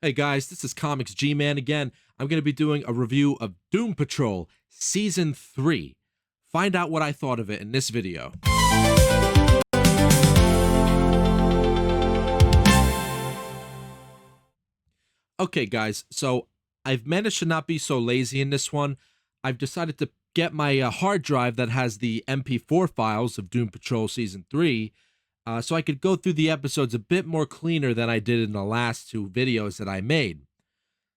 Hey guys, this is Comics G-Man again. I'm going to be doing a review of Doom Patrol Season 3. Find out what I thought of it in this video. Okay guys, so I've managed to not be so lazy in this one. I've decided to get my hard drive that has the MP4 files of Doom Patrol Season 3 so I could go through the episodes a bit more cleaner than I did in the last two videos that I made.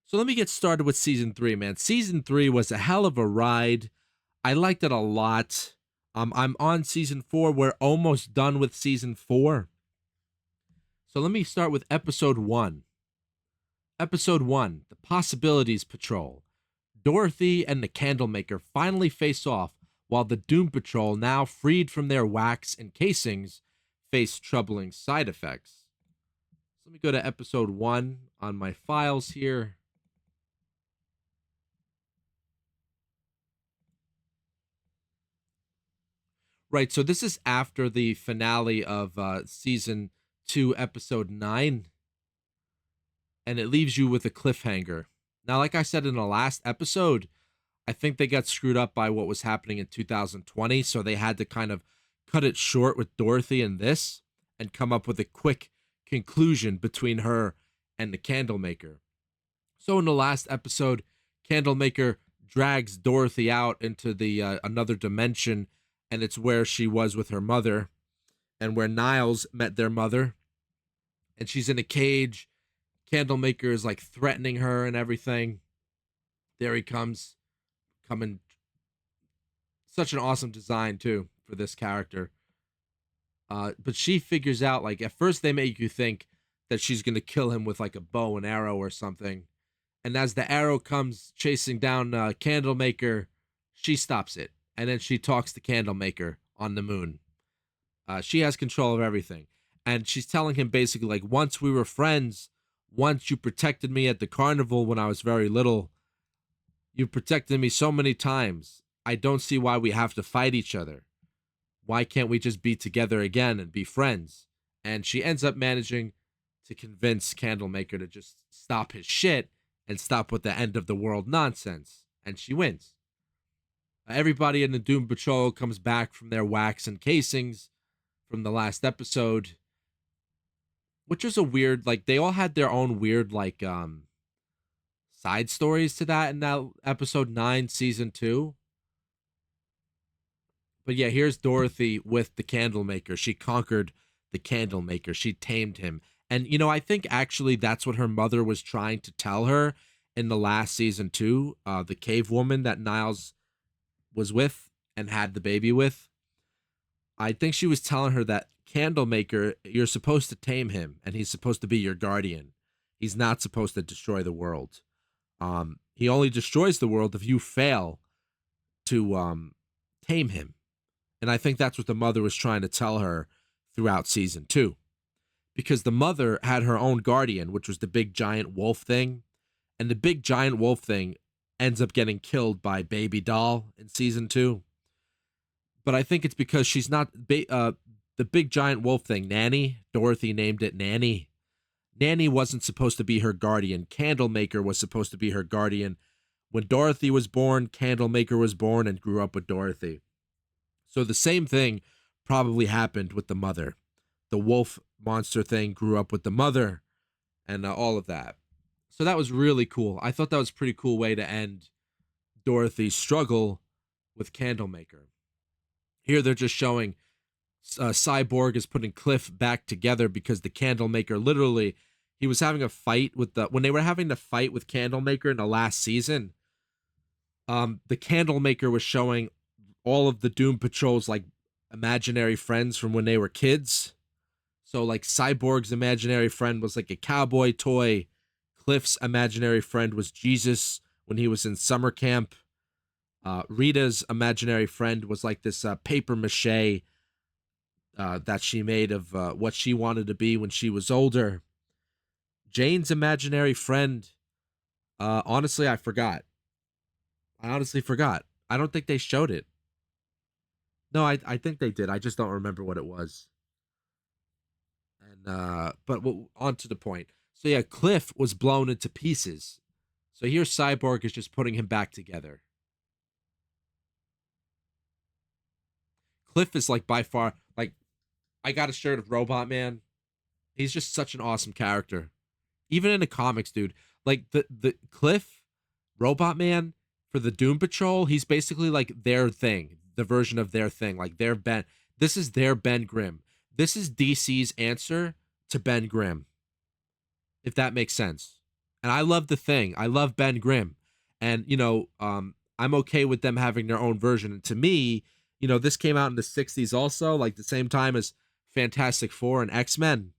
So let me get started with Season 3, man. Season 3 was a hell of a ride. I liked it a lot. I'm on Season 4. We're almost done with Season 4. So let me start with Episode 1. Episode 1, The Possibilities Patrol. Dorothy and the Candlemaker finally face off while the Doom Patrol, now freed from their wax and casings, face troubling side effects. So let me go to Episode 1 on my files here. Right, so this is after the finale of Season 2, Episode 9, and it leaves you with a cliffhanger. Now, like I said in the last episode, I think they got screwed up by what was happening in 2020, so they had to kind of cut it short with Dorothy in this and come up with a quick conclusion between her and the Candlemaker. So in the last episode, Candlemaker drags Dorothy out into the another dimension, and it's where she was with her mother and where Niles met their mother. And she's in a cage. Candlemaker is like threatening her and everything. There he comes. Coming. Such an awesome design, too, for this character. But she figures out, like, at first they make you think that she's going to kill him with like a bow and arrow or something. And as the arrow comes chasing down Candlemaker, she stops it. And then she talks to Candlemaker on the moon. She has control of everything. And she's telling him basically, like, once we were friends, once you protected me at the carnival when I was very little, you protected me so many times. I don't see why we have to fight each other. Why can't we just be together again and be friends? And she ends up managing to convince Candlemaker to just stop his shit and stop with the end of the world nonsense. And she wins. Everybody in the Doom Patrol comes back from their wax and casings from the last episode, which was a weird, like, they all had their own weird, like, side stories to that in that episode 9, season 2. But yeah, here's Dorothy with the Candlemaker. She conquered the Candlemaker. She tamed him. And, you know, I think actually that's what her mother was trying to tell her in the last season 2, the cave woman that Niles was with and had the baby with. I think she was telling her that Candlemaker, you're supposed to tame him and he's supposed to be your guardian. He's not supposed to destroy the world. He only destroys the world if you fail to tame him. And I think that's what the mother was trying to tell her throughout season 2. Because the mother had her own guardian, which was the big giant wolf thing. And the big giant wolf thing ends up getting killed by Baby Doll in season 2. But I think it's because she's not the big giant wolf thing. Nanny, Dorothy named it Nanny. Nanny wasn't supposed to be her guardian. Candlemaker was supposed to be her guardian. When Dorothy was born, Candlemaker was born and grew up with Dorothy. So the same thing probably happened with the mother. The wolf monster thing grew up with the mother and all of that. So that was really cool. I thought that was a pretty cool way to end Dorothy's struggle with Candlemaker. Here they're just showing Cyborg is putting Cliff back together because the Candlemaker literally, he was having a fight with when they were having the fight with Candlemaker in the last season, the Candlemaker was showing all of the Doom Patrol's like imaginary friends from when they were kids. So like Cyborg's imaginary friend was like a cowboy toy. Cliff's imaginary friend was Jesus when he was in summer camp. Rita's imaginary friend was like this paper mache that she made of what she wanted to be when she was older. Jane's imaginary friend, honestly, I forgot. I honestly forgot. I don't think they showed it. No, I think they did. I just don't remember what it was. And but on to the point. So yeah, Cliff was blown into pieces. So here Cyborg is just putting him back together. Cliff is like by far like I got a shirt of Robot Man. He's just such an awesome character. Even in the comics, dude. Like the Cliff, Robot Man for the Doom Patrol, he's basically like their thing, the version of their thing, like their Ben. This is their Ben Grimm. This is DC's answer to Ben Grimm, if that makes sense. And I love the thing. I love Ben Grimm, and I'm okay with them having their own version. And to me, this came out in the '60s, also like the same time as Fantastic Four and X-Men.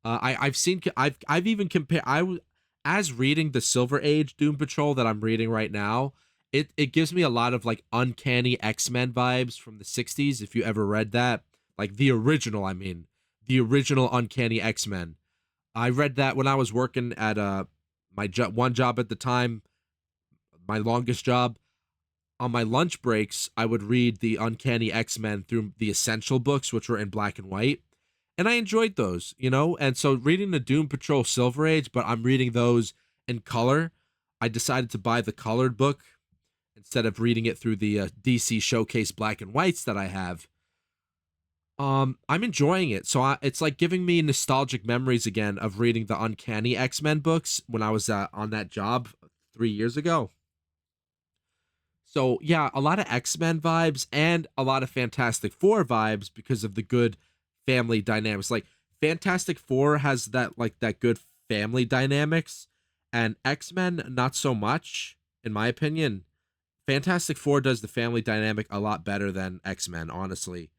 I've even compared. As reading the Silver Age Doom Patrol that I'm reading right now. It gives me a lot of like uncanny X-Men vibes from the '60s. If you ever read that, like the original, I mean, the original Uncanny X-Men. I read that when I was working at one job at the time, my longest job. On my lunch breaks, I would read the Uncanny X-Men through the Essential books, which were in black and white. And I enjoyed those. And so reading the Doom Patrol Silver Age, but I'm reading those in color. I decided to buy the colored book instead of reading it through the DC Showcase black and whites that I have. I'm enjoying it. So it's like giving me nostalgic memories again of reading the Uncanny X-Men books when I was on that job 3 years ago. So yeah, a lot of X-Men vibes and a lot of Fantastic Four vibes because of the good family dynamics. Like Fantastic Four has that good family dynamics, and X-Men not so much, in my opinion. Fantastic Four does the family dynamic a lot better than X-Men, honestly.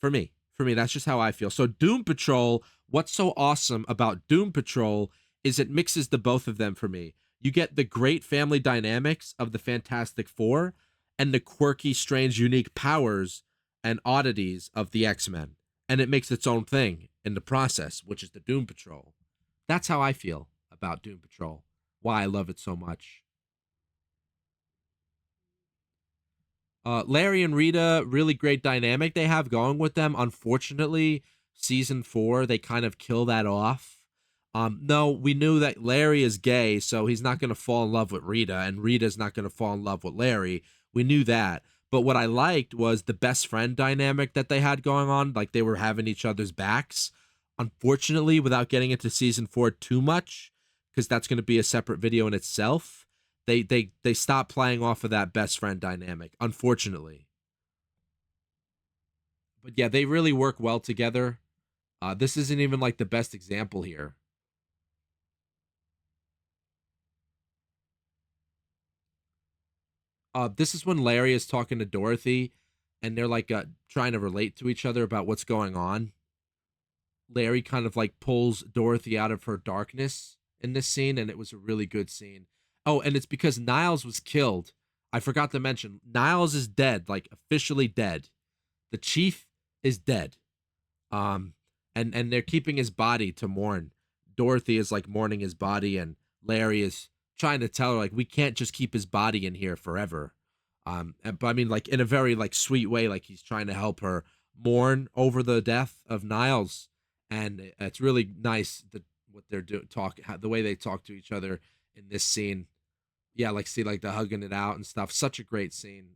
For me, that's just how I feel. So Doom Patrol, what's so awesome about Doom Patrol is it mixes the both of them for me. You get the great family dynamics of the Fantastic Four and the quirky, strange, unique powers and oddities of the X-Men. And it makes its own thing in the process, which is the Doom Patrol. That's how I feel about Doom Patrol. Why I love it so much. Larry and Rita, really great dynamic they have going with them. Unfortunately, season four, they kind of kill that off. No, we knew that Larry is gay, so he's not going to fall in love with Rita, and Rita's not going to fall in love with Larry. We knew that. But what I liked was the best friend dynamic that they had going on. Like they were having each other's backs. Unfortunately, without getting into season four too much, because that's going to be a separate video in itself, they stop playing off of that best friend dynamic, unfortunately. But yeah, they really work well together. This isn't even like the best example here. This is when Larry is talking to Dorothy, and they're like trying to relate to each other about what's going on. Larry kind of like pulls Dorothy out of her darkness in this scene, and it was a really good scene. Oh, and it's because Niles was killed. I forgot to mention Niles is dead, like officially dead. The chief is dead. Um, and they're keeping his body to mourn. Dorothy is like mourning his body, and Larry is trying to tell her like we can't just keep his body in here forever. But I mean like in a very like sweet way, like he's trying to help her mourn over the death of Niles, and it's really nice that what they're doing, the way they talk to each other in this scene. Yeah, like see like the hugging it out and stuff. Such a great scene.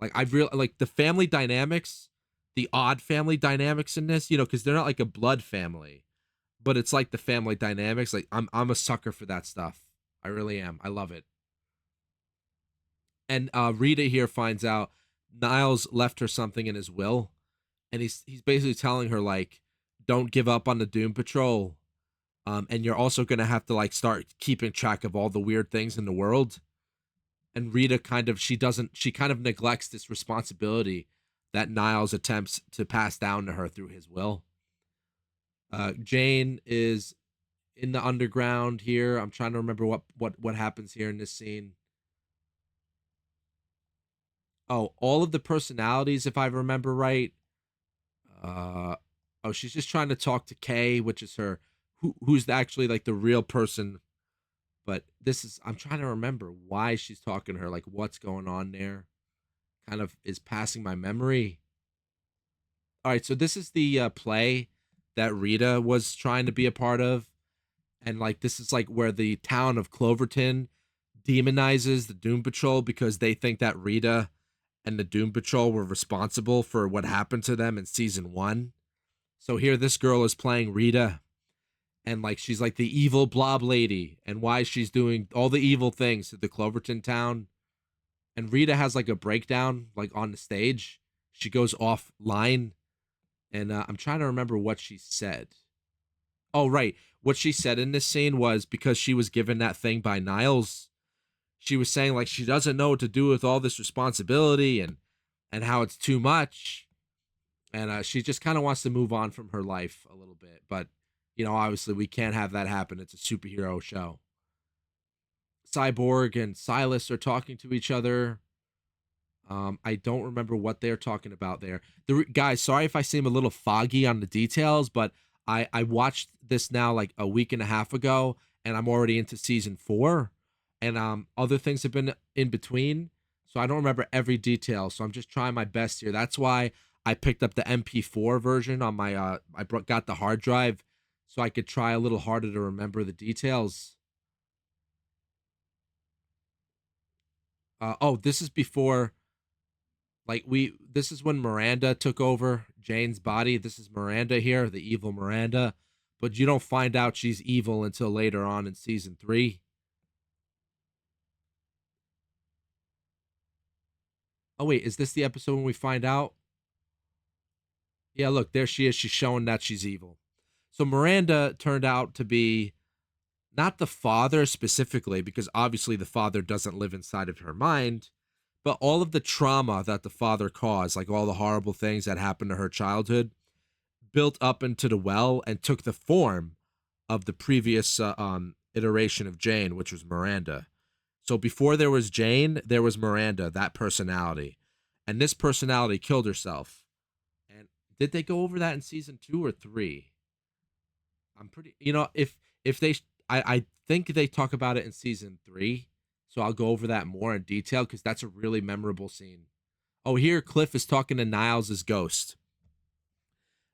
Like I've real like the family dynamics, the odd family dynamics in this, because they're not like a blood family, but it's like the family dynamics. Like I'm a sucker for that stuff. I really am. I love it. And Rita here finds out Niles left her something in his will, and he's basically telling her like, don't give up on the Doom Patrol. And you're also gonna have to like start keeping track of all the weird things in the world. And Rita she kind of neglects this responsibility that Niles attempts to pass down to her through his will. Jane is in the underground here. I'm trying to remember what happens here in this scene. Oh, all of the personalities, if I remember right. Uh, oh, she's just trying to talk to Kay, which is who's actually like the real person. But I'm trying to remember why she's talking to her, like what's going on there. Kind of is passing my memory. All right, so this is the play that Rita was trying to be a part of, And like this is like where the town of Cloverton demonizes the Doom Patrol because they think that Rita and the Doom Patrol were responsible for what happened to them in season 1. So here this girl is playing Rita, and like she's like the evil blob lady, and why she's doing all the evil things to the Cloverton town. And Rita has like a breakdown like on the stage. She goes offline, and I'm trying to remember what she said. Oh, right. What she said in this scene was because she was given that thing by Niles. She was saying like she doesn't know what to do with all this responsibility and how it's too much, and she just kind of wants to move on from her life a little bit. But obviously we can't have that happen. It's a superhero show. Cyborg and Silas are talking to each other. I don't remember what they're talking about there. Guys, sorry if I seem a little foggy on the details, but I watched this now like a week and a half ago, and I'm already into season 4, and other things have been in between, so I don't remember every detail. So I'm just trying my best here. That's why I picked up the MP4 version on my got the hard drive, so I could try a little harder to remember the details. Oh, this is before like this is when Miranda took over Jane's body. This is Miranda here, the evil Miranda, but you don't find out she's evil until later on in season 3. Oh wait, is this the episode when we find out? Yeah, look, there she is. She's showing that she's evil. So Miranda turned out to be not the father specifically, because obviously the father doesn't live inside of her mind, but all of the trauma that the father caused, like all the horrible things that happened to her childhood, built up into the well and took the form of the previous iteration of Jane, which was Miranda. So before there was Jane, there was Miranda, that personality. And this personality killed herself. And did they go over that in season 2 or 3? I'm pretty, if they, I think they talk about it in season 3. So I'll go over that more in detail because that's a really memorable scene. Oh, here Cliff is talking to Niles' ghost.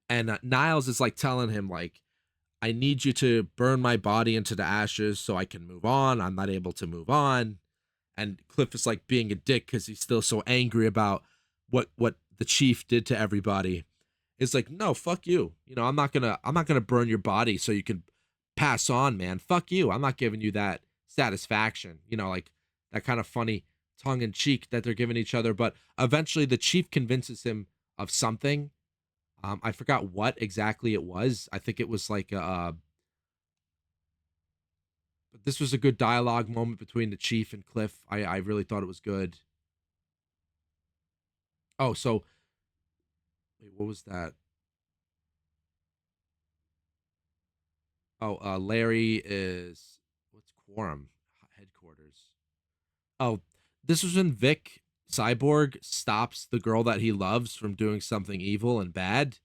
And Niles is like telling him, like, I need you to burn my body into the ashes so I can move on. I'm not able to move on. And Cliff is like being a dick because he's still so angry about what the chief did to everybody. It's like, no, fuck you. I'm not gonna burn your body so you can pass on, man. Fuck you. I'm not giving you that satisfaction. Like that kind of funny tongue in cheek that they're giving each other. But eventually the chief convinces him of something. I forgot what exactly it was. I think it was like but this was a good dialogue moment between the chief and Cliff. I really thought it was good. Oh, so wait, what was that? Oh, Larry is what's Quorum headquarters. Oh, this was when Vic Cyborg stops the girl that he loves from doing something evil and bad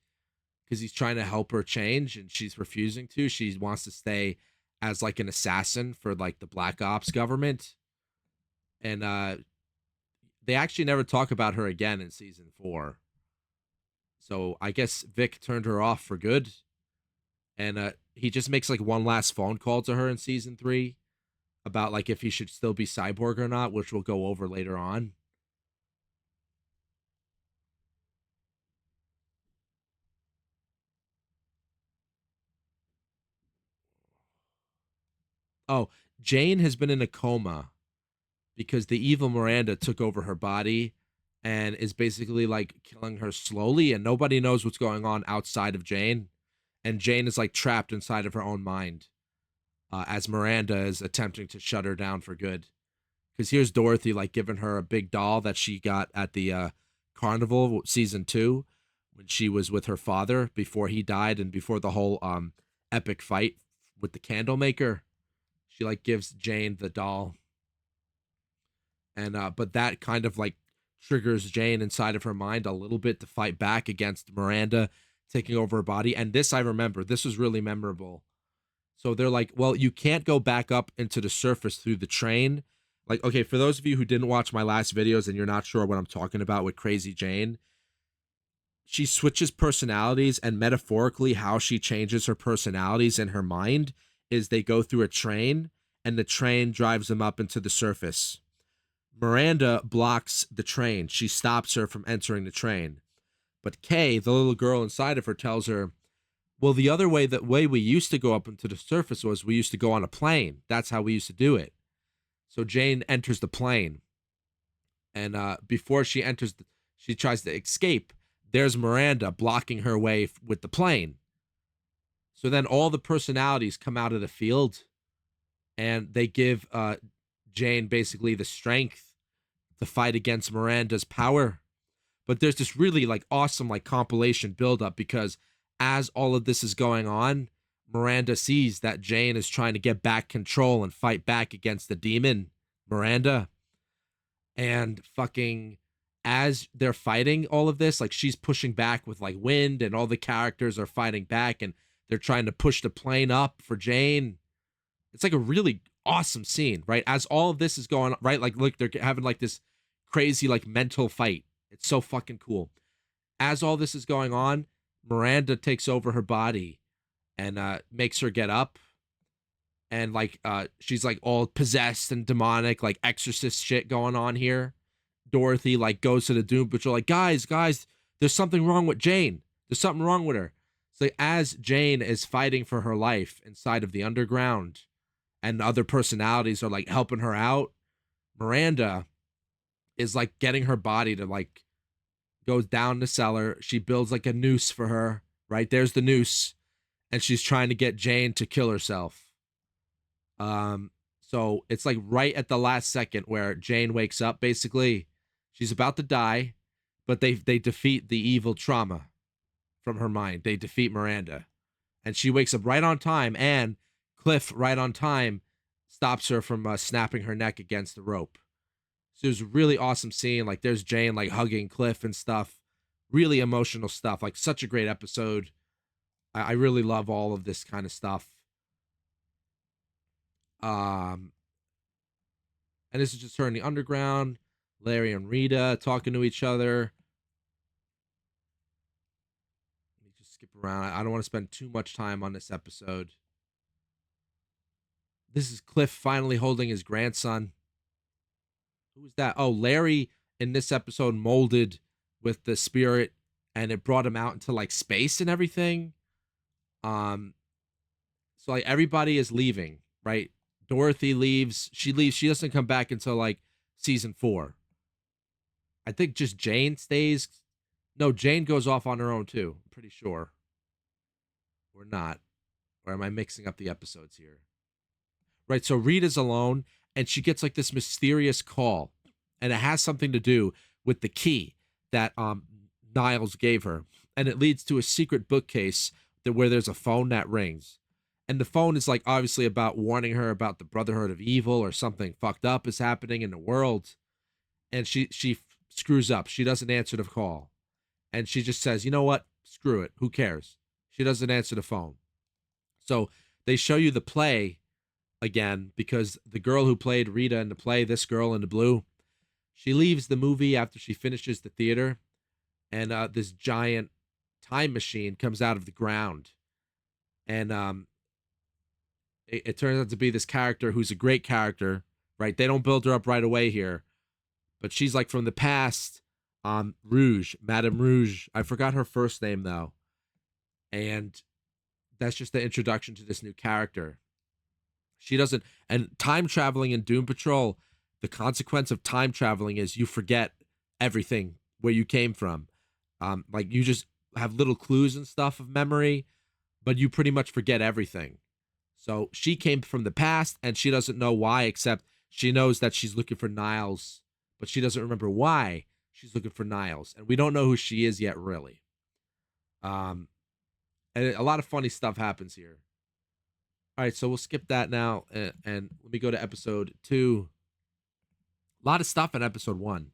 because he's trying to help her change and she's refusing to. She wants to stay as like an assassin for like the Black Ops government. And they actually never talk about her again in season 4. So I guess Vic turned her off for good. And he just makes like one last phone call to her in season 3 about like if he should still be Cyborg or not, which we'll go over later on. Oh, Jane has been in a coma because the evil Miranda took over her body and is basically like killing her slowly, and nobody knows what's going on outside of Jane. And Jane is like trapped inside of her own mind as Miranda is attempting to shut her down for good. Because here's Dorothy like giving her a big doll that she got at the carnival season 2 when she was with her father before he died and before the whole epic fight with the candle maker. She like gives Jane the doll, and but that kind of like triggers Jane inside of her mind a little bit to fight back against Miranda taking over her body. And this I remember, this was really memorable. So they're like, well, you can't go back up into the surface through the train. Like, okay, for those of you who didn't watch my last videos and you're not sure what I'm talking about with Crazy Jane, she switches personalities, and metaphorically how she changes her personalities in her mind is they go through a train, and the train drives them up into the surface. Miranda blocks the train. She stops her from entering the train. But Kay, the little girl inside of her, tells her, well, the other way, the way we used to go up into the surface was we used to go on a plane. That's how we used to do it. So Jane enters the plane. And before she enters, she tries to escape. There's Miranda blocking her way with the plane. So then all the personalities come out of the field, and they give Jane basically the strength to fight against Miranda's power. But there's this really like awesome like compilation buildup, because as all of this is going on, Miranda sees that Jane is trying to get back control and fight back against the demon, Miranda. And fucking as they're fighting all of this, like she's pushing back with like wind, and all the characters are fighting back, and they're trying to push the plane up for Jane. It's like a really awesome scene, right? As all of this is going on, right? Like, look, they're having like this crazy, like mental fight. It's so fucking cool. As all this is going on, Miranda takes over her body and makes her get up. And like, she's like all possessed and demonic, like exorcist shit going on here. Dorothy like goes to the Doom Patrol, like, guys, there's something wrong with Jane. There's something wrong with her. So as Jane is fighting for her life inside of the underground, and other personalities are like helping her out, Miranda is like getting her body to like go down the cellar. She builds like a noose for her, right? There's the noose. And she's trying to get Jane to kill herself. So it's like right at the last second where Jane wakes up, basically. She's about to die, but they defeat the evil trauma from her mind. They defeat Miranda. And she wakes up right on time, and Cliff, right on time, stops her from snapping her neck against the rope. So it was a really awesome scene. Like, there's Jane, like, hugging Cliff and stuff. Really emotional stuff. Like, such a great episode. I really love all of this kind of stuff. And this is just her in the underground. Larry and Rita talking to each other. Let me just skip around. I don't want to spend too much time on this episode. This is Cliff finally holding his grandson. Who was that? Oh, Larry in this episode molded with the spirit, and it brought him out into like space and everything. So like everybody is leaving, right? Dorothy leaves. She leaves. She doesn't come back until like season 4. I think just Jane stays. No, Jane goes off on her own too. I'm pretty sure. Or not. Or am I mixing up the episodes here? Right, so Rita's alone, and she gets like this mysterious call, and it has something to do with the key that Niles gave her, and it leads to a secret bookcase where there's a phone that rings, and the phone is like obviously about warning her about the Brotherhood of Evil, or something fucked up is happening in the world, and she screws up. She doesn't answer the call, and she just says, you know what, screw it, who cares? She doesn't answer the phone. So they show you the play again, because the girl who played Rita in the play, this girl in the blue, she leaves the movie after she finishes the theater, and this giant time machine comes out of the ground, and it turns out to be this character who's a great character, right? They don't build her up right away here, but she's like from the past, Rouge, Madame Rouge. I forgot her first name though, and that's just the introduction to this new character. She doesn't, and time traveling in Doom Patrol, the consequence of time traveling is you forget everything where you came from. Like you just have little clues and stuff of memory, but you pretty much forget everything. So she came from the past, and she doesn't know why, except she knows that she's looking for Niles, but she doesn't remember why she's looking for Niles, and we don't know who she is yet, really. And a lot of funny stuff happens here. All right, so we'll skip that now, and let me go to episode 2. A lot of stuff in episode 1.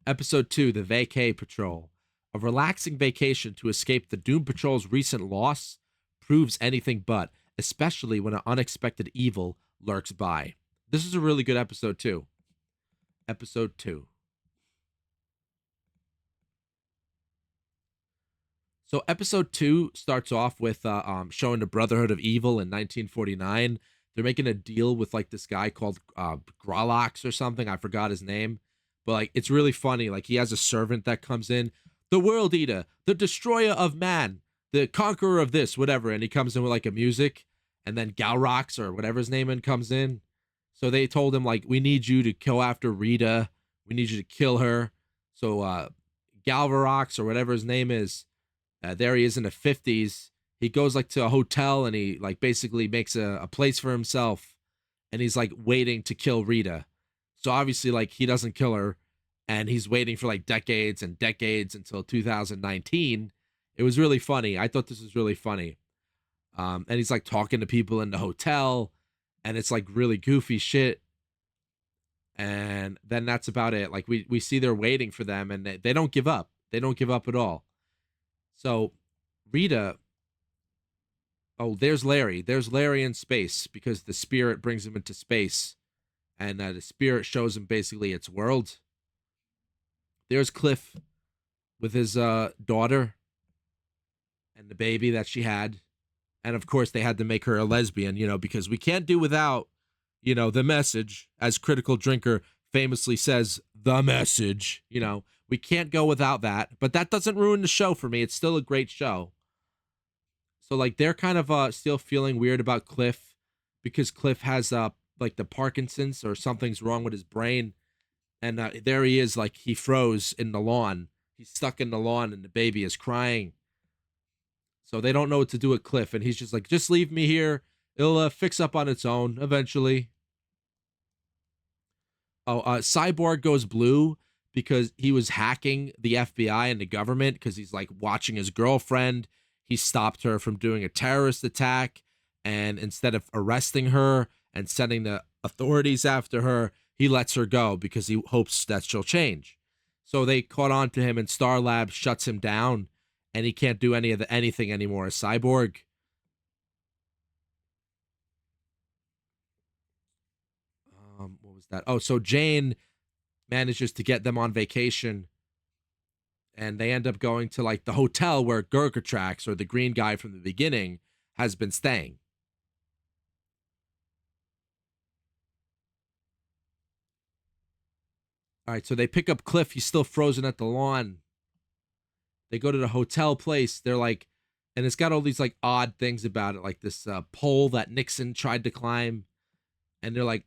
Episode 2, the Vacay Patrol. A relaxing vacation to escape the Doom Patrol's recent loss proves anything but, especially when an unexpected evil lurks by. This is a really good episode, too. Episode 2. So episode 2 starts off with showing the Brotherhood of Evil in 1949. They're making a deal with like this guy called Grolox or something. I forgot his name, but like it's really funny. Like he has a servant that comes in, the World Eater, the Destroyer of Man, the Conqueror of this, whatever, and he comes in with like a music, and then Galrox or whatever his name in comes in. So they told him like, we need you to go after Rita. We need you to kill her. So Galvarox or whatever his name is, there he is in the 50s. He goes like to a hotel and he like basically makes a place for himself, and he's like waiting to kill Rita. So obviously like he doesn't kill her, and he's waiting for like decades and decades until 2019. It was really funny. I thought this was really funny. And he's like talking to people in the hotel, and it's like really goofy shit. And then that's about it. Like we see they're waiting for them, and they don't give up. They don't give up at all. So Rita, oh, there's Larry. There's Larry in space because the spirit brings him into space, and the spirit shows him basically its world. There's Cliff with his daughter and the baby that she had, and of course they had to make her a lesbian, because we can't do without, the message, as Critical Drinker famously says, the message. We can't go without that, but that doesn't ruin the show for me. It's still a great show. So like they're kind of still feeling weird about Cliff because Cliff has like the Parkinson's or something's wrong with his brain, and there he is, like he froze in the lawn. He's stuck in the lawn, and the baby is crying. So they don't know what to do with Cliff, and he's just like, just leave me here. It'll fix up on its own eventually. Oh, Cyborg goes blue because he was hacking the FBI and the government because he's like watching his girlfriend. He stopped her from doing a terrorist attack, and instead of arresting her and sending the authorities after her, he lets her go because he hopes that she'll change. So they caught on to him, and Star Labs shuts him down, and he can't do anything anymore as Cyborg. What was that? Oh, so Jane manages to get them on vacation, and they end up going to like the hotel where Gurgatrax, or the green guy from the beginning, has been staying. All right, so they pick up Cliff. He's still frozen at the lawn. They go to the hotel place. They're like, and it's got all these like odd things about it, like this pole that Nixon tried to climb. And they're like,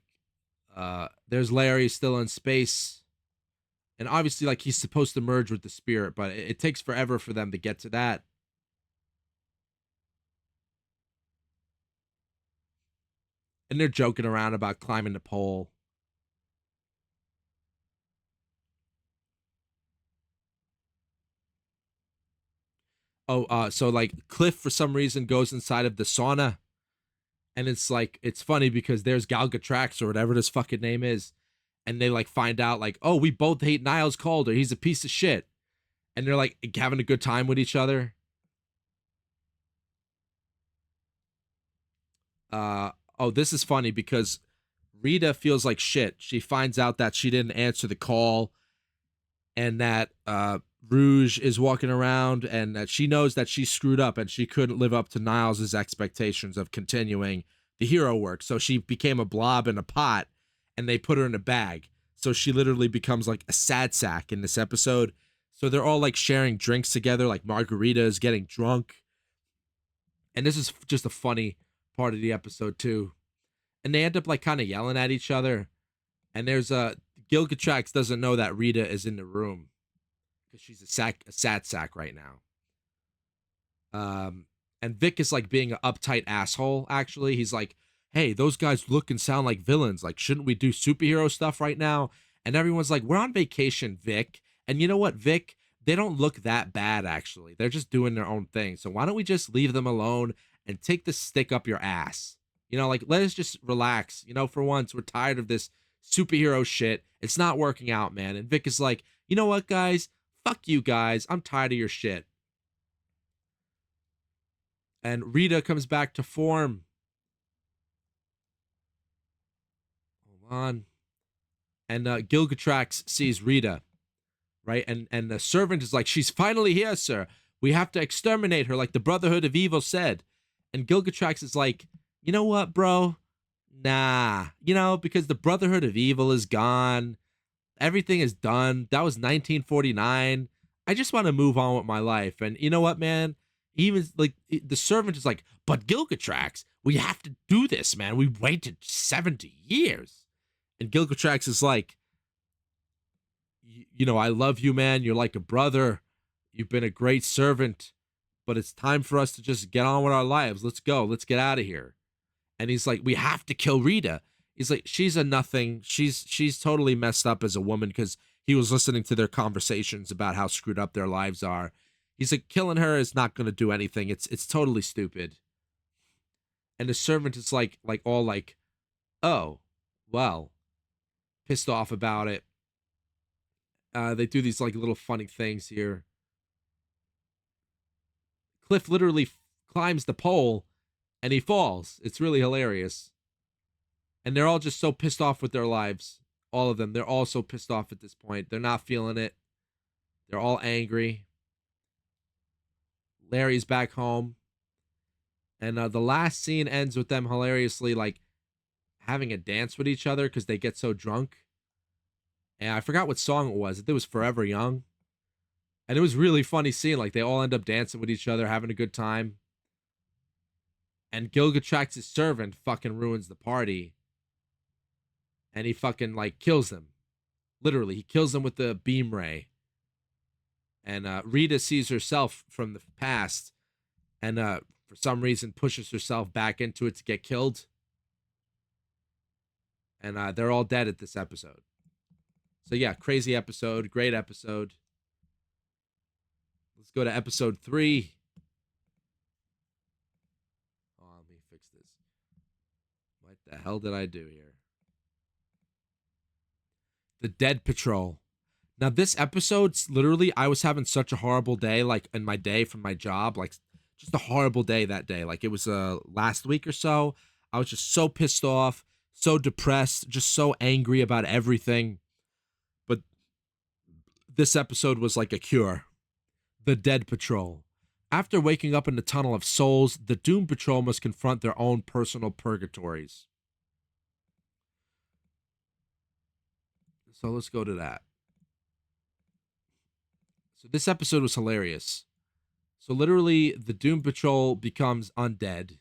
there's Larry still in space. And obviously, like, he's supposed to merge with the spirit, but it takes forever for them to get to that. And they're joking around about climbing the pole. Oh, so like Cliff for some reason goes inside of the sauna, and it's like it's funny because there's Galgatrax or whatever this fucking name is, and they like find out like, oh, we both hate Niles Calder. He's a piece of shit, and they're like having a good time with each other. Oh, this is funny because Rita feels like shit. She finds out that she didn't answer the call, and that Rouge is walking around, and that she knows that she screwed up and she couldn't live up to Niles's expectations of continuing the hero work. So she became a blob in a pot, and they put her in a bag. So she literally becomes like a sad sack in this episode. So they're all like sharing drinks together, like margaritas, getting drunk. And this is just a funny part of the episode too. And they end up like kind of yelling at each other. And there's Gilgatrax doesn't know that Rita is in the room because she's a sad sack right now. And Vic is like being an uptight asshole. Actually, he's like, "Hey, those guys look and sound like villains. Like, shouldn't we do superhero stuff right now?" And everyone's like, "We're on vacation, Vic." And you know what, Vic? They don't look that bad actually. They're just doing their own thing. So why don't we just leave them alone and take the stick up your ass? Like let us just relax. For once, we're tired of this superhero shit. It's not working out, man. And Vic is like, you know what, guys? Fuck you guys. I'm tired of your shit. And Rita comes back to form. Hold on. And Gilgatrax sees Rita, right? And the servant is like, she's finally here, sir. We have to exterminate her, like the Brotherhood of Evil said. And Gilgatrax is like, you know what, bro? Nah, because the Brotherhood of Evil is gone. Everything is done. That was 1949. I just want to move on with my life. And you know what, man? Even like the servant is like, but Gilgatrax, we have to do this, man. We waited 70 years. And Gilgatrax is like, I love you, man. You're like a brother. You've been a great servant, but it's time for us to just get on with our lives. Let's go. Let's get out of here. And he's like, we have to kill Rita. He's like, she's a nothing. She's totally messed up as a woman, because he was listening to their conversations about how screwed up their lives are. He's like, killing her is not going to do anything. It's totally stupid. And the servant is like all like, oh, well, pissed off about it. They do these like little funny things here. Cliff literally climbs the pole and he falls. It's really hilarious. And they're all just so pissed off with their lives. All of them. They're all so pissed off at this point. They're not feeling it. They're all angry. Larry's back home. And the last scene ends with them hilariously like having a dance with each other because they get so drunk. And I forgot what song it was. It was Forever Young. And it was really funny seeing like they all end up dancing with each other, having a good time. And Gilgatrax's servant fucking ruins the party. And he fucking like kills them. Literally, he kills them with the beam ray. And Rita sees herself from the past and for some reason pushes herself back into it to get killed. And they're all dead at this episode. So yeah, crazy episode, great episode. Let's go to episode 3. Oh, let me fix this. What the hell did I do here? The Dead Patrol. Now this episode's literally, I was having such a horrible day, like in my day from my job, like just a horrible day that day. Like it was last week or so. I was just so pissed off, so depressed, just so angry about everything. But this episode was like a cure. The Dead Patrol. After waking up in the Tunnel of Souls, the Doom Patrol must confront their own personal purgatories. So let's go to that. So this episode was hilarious. So literally, the Doom Patrol becomes undead.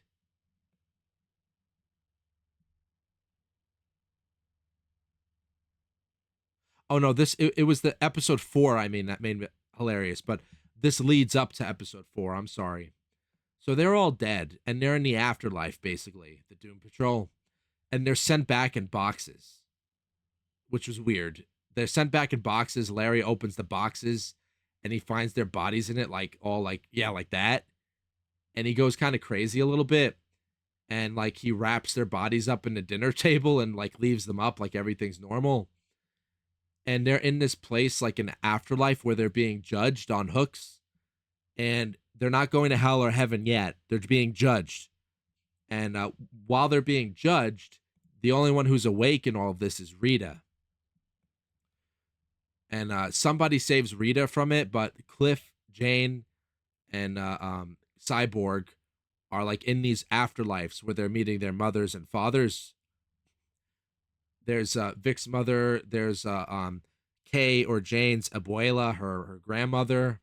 Oh no, it was the episode 4, I mean, that made it hilarious, but this leads up to episode 4, I'm sorry. So they're all dead, and they're in the afterlife, basically, the Doom Patrol. And they're sent back in boxes, which was weird. They're sent back in boxes. Larry opens the boxes, and he finds their bodies in it, like, all like, yeah, like that. And he goes kind of crazy a little bit. And, like, he wraps their bodies up in the dinner table and, like, leaves them up like everything's normal. And they're in this place, like an afterlife, where they're being judged on hooks. And they're not going to hell or heaven yet. They're being judged. And while they're being judged, the only one who's awake in all of this is Rita. And somebody saves Rita from it, but Cliff, Jane, and Cyborg are like in these afterlives where they're meeting their mothers and fathers. There's Vic's mother. There's Kay or Jane's abuela, her grandmother,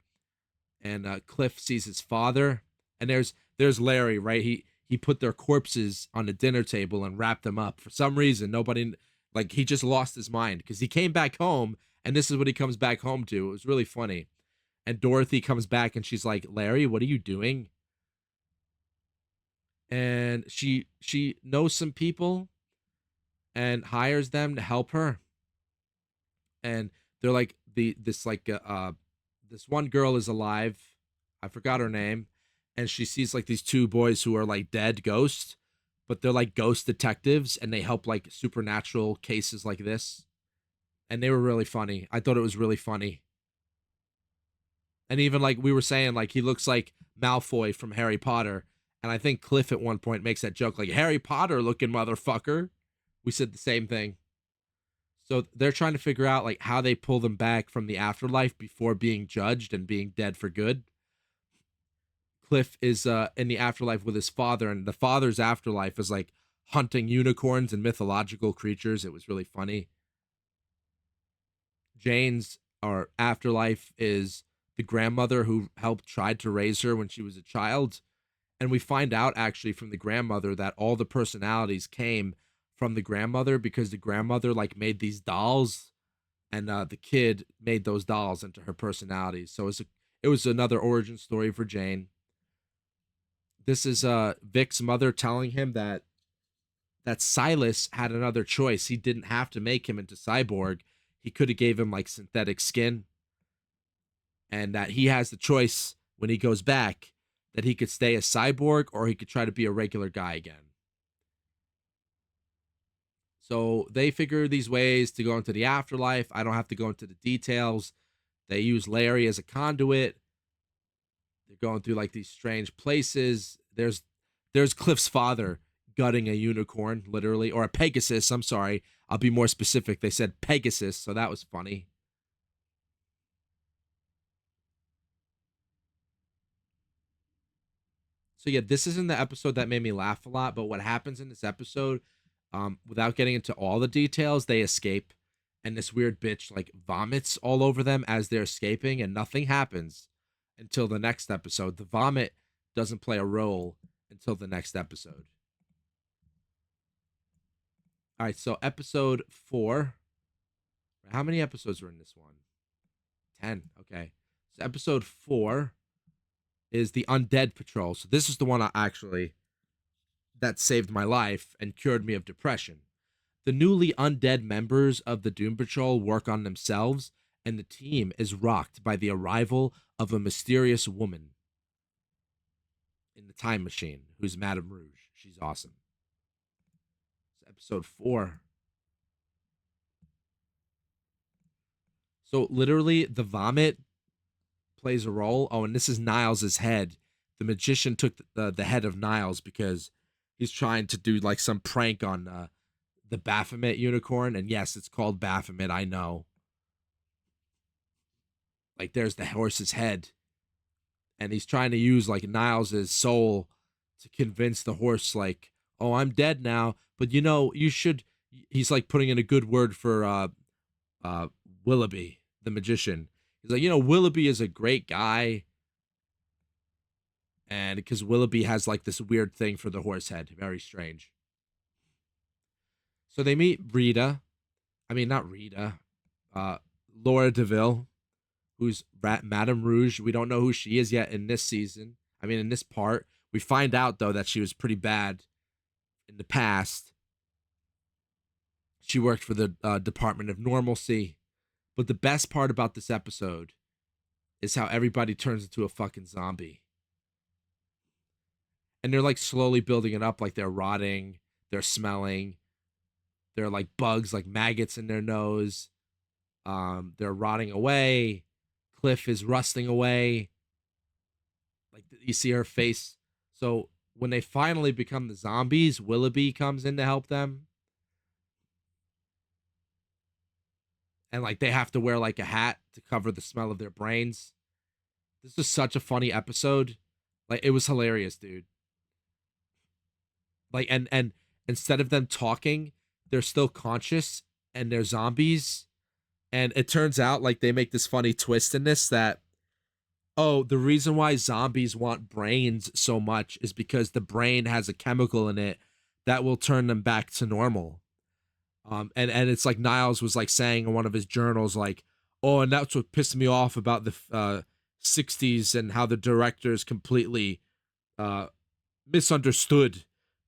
and Cliff sees his father. And there's Larry, right? He put their corpses on the dinner table and wrapped them up. For some reason, nobody, like, he just lost his mind because he came back home and this is what he comes back home to. It was really funny. And Dorothy comes back and she's like, Larry, what are you doing? And she knows some people and hires them to help her. And they're like this one girl is alive. I forgot her name. And she sees like these 2 boys who are like dead ghosts, but they're like ghost detectives and they help like supernatural cases like this. And they were really funny. I thought it was really funny. And even like we were saying, like he looks like Malfoy from Harry Potter. And I think Cliff at one point makes that joke, like, Harry Potter looking motherfucker. We said the same thing. So they're trying to figure out like how they pull them back from the afterlife before being judged and being dead for good. Cliff is in the afterlife with his father, and the father's afterlife is like hunting unicorns and mythological creatures. It was really funny. Jane's or afterlife is the grandmother who helped tried to raise her when she was a child. And we find out actually from the grandmother that all the personalities came from the grandmother because the grandmother like made these dolls, and the kid made those dolls into her personalities. So it was another origin story for Jane. This is Vic's mother telling him that Silas had another choice. He didn't have to make him into cyborg. He could have gave him like synthetic skin, and that he has the choice when he goes back that he could stay a cyborg or he could try to be a regular guy again. So they figure these ways to go into the afterlife. I don't have to go into the details. They use Larry as a conduit. They're going through like these strange places. There's Cliff's father gutting a unicorn, literally, or a Pegasus. I'm sorry. I'll be more specific. They said Pegasus, so that was funny. So yeah, this isn't the episode that made me laugh a lot, but what happens in this episode, without getting into all the details, they escape, and this weird bitch like vomits all over them as they're escaping, and nothing happens until the next episode. The vomit doesn't play a role until the next episode. All right, so episode 4. How many episodes were in this one? 10. Okay. So episode 4 is the Undead Patrol. So this is the one I actually that saved my life and cured me of depression. The newly undead members of the Doom Patrol work on themselves, and the team is rocked by the arrival of a mysterious woman in the time machine who's Madame Rouge. She's awesome. It's episode 4. So literally the vomit plays a role. Oh, and this is Niles' head. The magician took the head of Niles because he's trying to do like some prank on the Baphomet unicorn. And yes, it's called Baphomet. I know. Like there's the horse's head, and he's trying to use like Niles' soul to convince the horse, like, oh, I'm dead now, but you know, you should. He's like putting in a good word for uh Willoughby, the magician. He's like, you know, Willoughby is a great guy, and because Willoughby has like this weird thing for the horse head, very strange. So they meet Rita. I mean, not Rita. Uh, Laura Deville, who's Madame Rouge. We don't know who she is yet in this season. I mean, in this part, we find out though that she was pretty bad in the past. She worked for the Department of Normalcy. But the best part about this episode is how everybody turns into a fucking zombie. And they're like slowly building it up, like they're rotting, they're smelling, they're like bugs, like maggots in their nose. They're rotting away. Cliff is rusting away. Like you see her face. So when they finally become the zombies, Willoughby comes in to help them. And like they have to wear like a hat to cover the smell of their brains. This is such a funny episode. Like it was hilarious, dude. Like and instead of them talking, they're still conscious and they're zombies. And it turns out like they make this funny twist in this that, oh, the reason why zombies want brains so much is because the brain has a chemical in it that will turn them back to normal. And it's like Niles was like saying in one of his journals, like, oh, and that's what pissed me off about the 60s and how the directors completely uh, misunderstood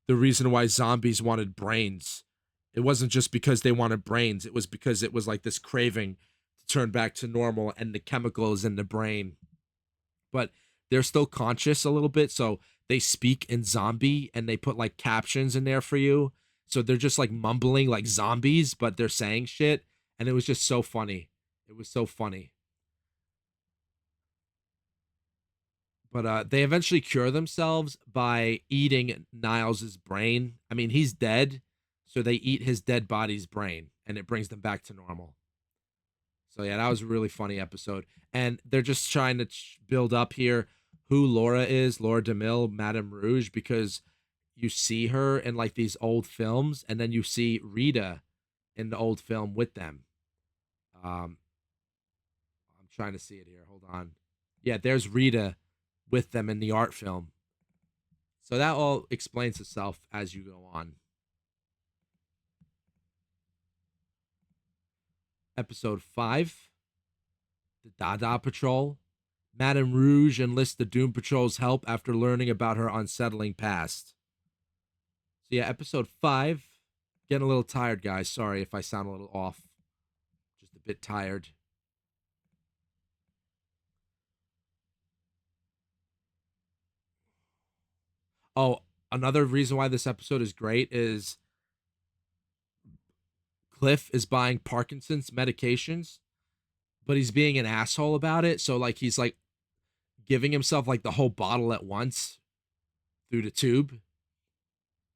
the reason why zombies wanted brains. It wasn't just because they wanted brains, it was because it was like this craving to turn back to normal and the chemicals in the brain. But they're still conscious a little bit, so they speak in zombie and they put like captions in there for you. So they're just like mumbling like zombies, but they're saying shit. And it was just so funny. It was so funny. But they eventually cure themselves by eating Niles's brain. I mean, he's dead, so they eat his dead body's brain, and it brings them back to normal. So yeah, that was a really funny episode. And they're just trying to build up here who Laura is, Laura DeMille, Madame Rouge, because you see her in like these old films, and then you see Rita in the old film with them. Um, I'm trying to see it here. Hold on. Yeah, there's Rita with them in the art film. So that all explains itself as you go on. Episode 5, the Dada Patrol. Madame Rouge enlists the Doom Patrol's help after learning about her unsettling past. So yeah, episode 5. Getting a little tired, guys. Sorry if I sound a little off. Just a bit tired. Oh, another reason why this episode is great is Cliff is buying Parkinson's medications, but he's being an asshole about it. So like he's like giving himself like the whole bottle at once through the tube,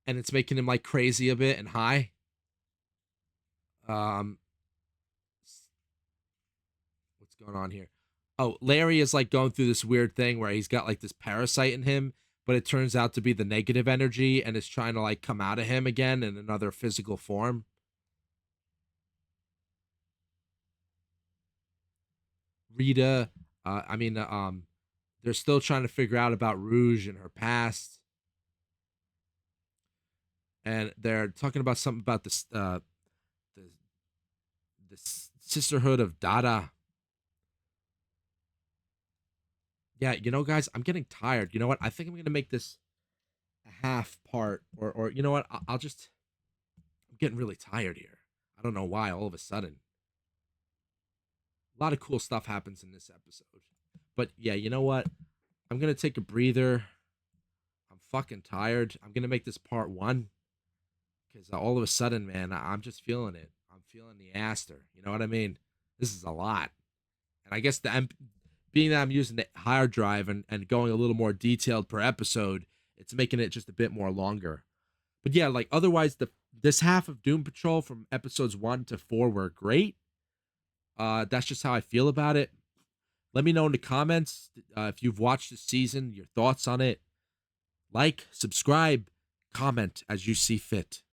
and it's making him like crazy a bit and high. Um, what's going on here? Oh, Larry is like going through this weird thing where he's got like this parasite in him, but it turns out to be the negative energy and it's trying to like come out of him again in another physical form. Rita, I mean, they're still trying to figure out about Rouge and her past, and they're talking about something about this, the the sisterhood of Dada. Yeah, you know, guys, I'm getting tired. You know what? I think I'm gonna make this a half part, or you know what? I'll just. I'm getting really tired here. I don't know why. All of a sudden, a lot of cool stuff happens in this episode. But yeah, you know what? I'm gonna take a breather. I'm fucking tired. I'm gonna make this part 1 because all of a sudden, man, I'm just feeling it. I'm feeling the aster. You know what I mean? This is a lot, and I guess being that I'm using the hard drive and going a little more detailed per episode, it's making it just a bit more longer. But yeah, like otherwise, the this half of Doom Patrol from episodes 1 to 4 were great. That's just how I feel about it. Let me know in the comments if you've watched this season, your thoughts on it. Like, subscribe, comment as you see fit.